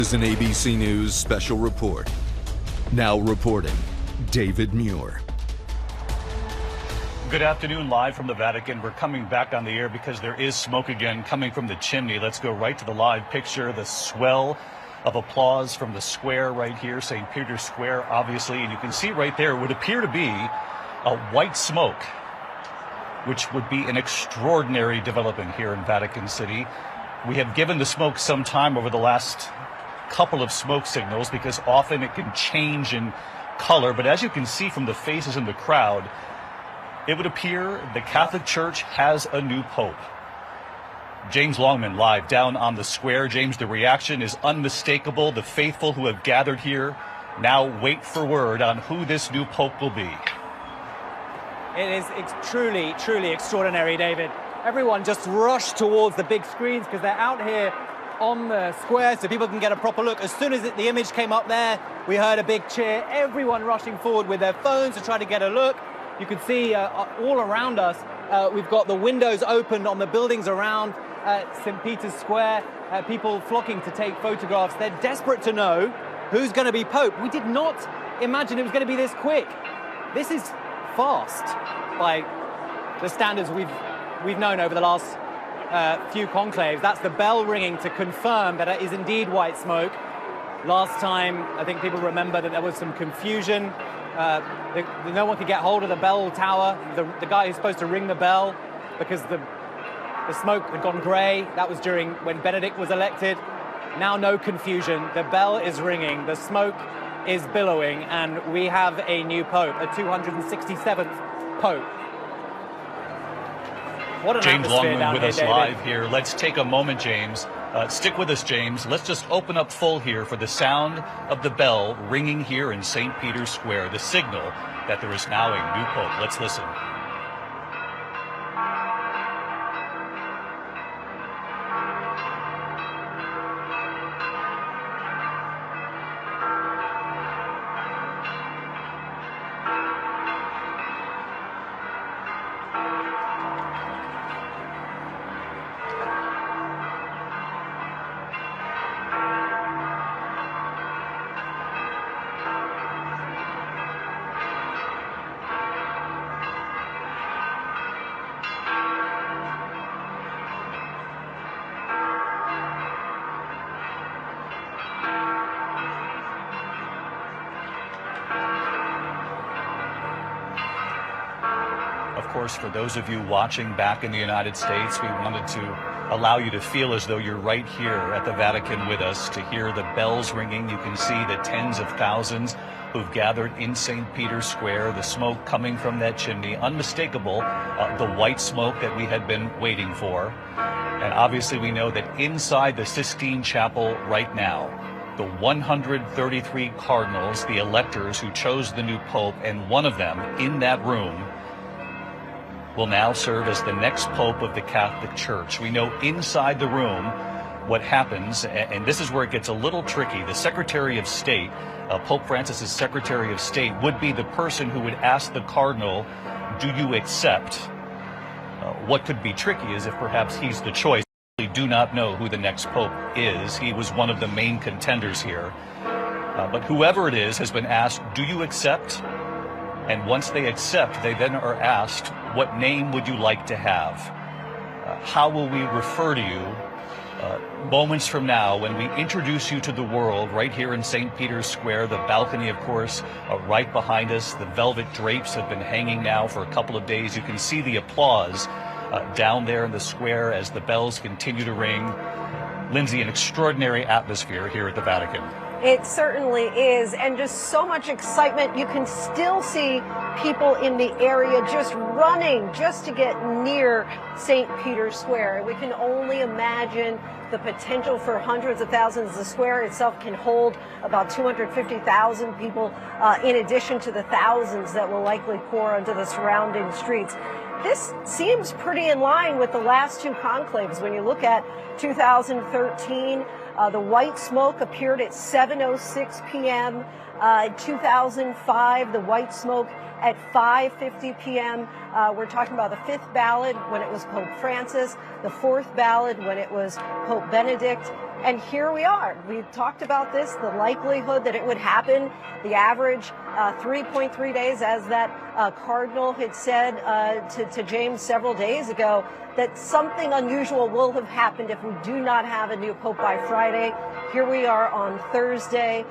Is an ABC News special report. Now reporting, David Muir. Good afternoon, live from the Vatican. We're coming back on the air because there is smoke again coming from the chimney. Let's go right to the live picture. The swell of applause from the square right here, St. Peter's Square, obviously. And you can see right there would appear to be a white smoke, which would be an extraordinary development here in Vatican City. We have given the smoke some time over the last couple of smoke signals because often it can change in color. But as you can see from the faces in the crowd, it would appear the Catholic Church has a new pope. James Longman live down on the square. James, the reaction is unmistakable. The faithful who have gathered here now wait for word on who this new pope will be. It is truly, truly extraordinary, David. Everyone just rushed towards the big screens because they're out here on the square so people can get a proper look. As soon as the image came up there, we heard a big cheer. Everyone rushing forward with their phones to try to get a look. You can see all around us, we've got the windows opened on the buildings around St. Peter's Square, people flocking to take photographs. They're desperate to know who's going to be Pope. We did not imagine it was going to be this quick. This is fast by the standards we've known over the last few conclaves. That's the bell ringing to confirm that it is indeed white smoke. Last time, I think people remember that there was some confusion. No one could get hold of the bell tower, the guy who's supposed to ring the bell, because the smoke had gone grey. That was during when Benedict was elected. Now no confusion. The bell is ringing, the smoke is billowing, and we have a new pope, a 267th pope. What an James atmosphere Longman down with here, us David. live here. Let's take a moment, James. Stick with us, James. Let's just open up full here for the sound of the bell ringing here in St. Peter's Square, the signal that there is now a new pope. Let's listen. Of course, for those of you watching back in the United States, we wanted to allow you to feel as though you're right here at the Vatican with us, to hear the bells ringing. You can see the tens of thousands who've gathered in St. Peter's Square, the smoke coming from that chimney, unmistakable, the white smoke that we had been waiting for. And obviously we know that inside the Sistine Chapel right now, the 133 cardinals, the electors who chose the new pope, and one of them in that room will now serve as the next pope of the Catholic Church. We know inside the room what happens, and this is where it gets a little tricky. The Secretary of State, Pope Francis's Secretary of State, would be the person who would ask the cardinal, do you accept? What could be tricky is if perhaps he's the choice. We do not know who the next pope is. He was one of the main contenders here. But whoever it is has been asked, do you accept? And once they accept, they then are asked, what name would you like to have? How will we refer to you moments from now when we introduce you to the world right here in St. Peter's Square? The balcony, of course, right behind us. The velvet drapes have been hanging now for a couple of days. You can see the applause down there in the square as the bells continue to ring. Linsey, an extraordinary atmosphere here at the Vatican. It certainly is, and just so much excitement. You can still see people in the area just running just to get near St. Peter's Square. We can only imagine the potential for hundreds of thousands. The square itself can hold about 250,000 people, in addition to the thousands that will likely pour onto the surrounding streets. This seems pretty in line with the last two conclaves. When you look at 2013, the white smoke appeared at 7:06 p.m. 2005, the white smoke at 5:50 p.m. We're talking about the fifth ballad when it was Pope Francis, the fourth ballad when it was Pope Benedict, And here we are. We talked about this, the likelihood that it would happen, the average 3.3 days, as that cardinal had said to James several days ago, that something unusual will have happened if we do not have a new pope by Friday. Here we are on Thursday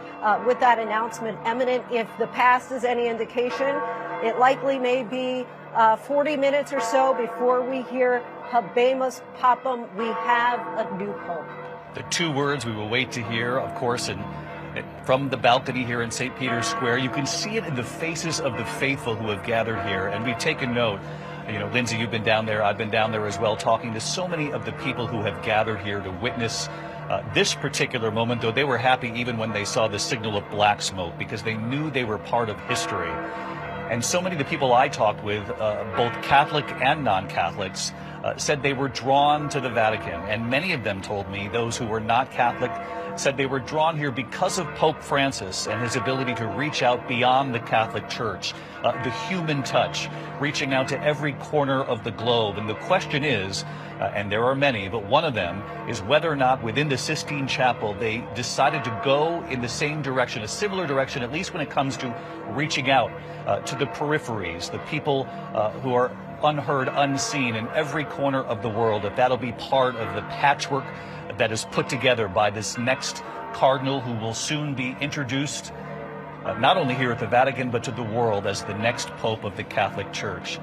with that announcement imminent. If the past is any indication, it likely may be 40 minutes or so before we hear Habemus Papam, we have a new pope. The two words we will wait to hear, of course, and from the balcony here in St. Peter's Square, you can see it in the faces of the faithful who have gathered here. And we've taken note. You know, Linsey, you've been down there. I've been down there as well, talking to so many of the people who have gathered here to witness this particular moment, though they were happy even when they saw the signal of black smoke, because they knew they were part of history. And so many of the people I talked with, both Catholic and non-Catholics, said they were drawn to the Vatican. And many of them told me, those who were not Catholic, said they were drawn here because of Pope Francis and his ability to reach out beyond the Catholic Church, the human touch, reaching out to every corner of the globe. And the question is, and there are many, but one of them is whether or not within the Sistine Chapel they decided to go in the same direction, a similar direction, at least when it comes to reaching out to the peripheries, the people who are unheard, unseen in every corner of the world, if that'll be part of the patchwork that is put together by this next cardinal who will soon be introduced not only here at the Vatican, but to the world as the next Pope of the Catholic Church.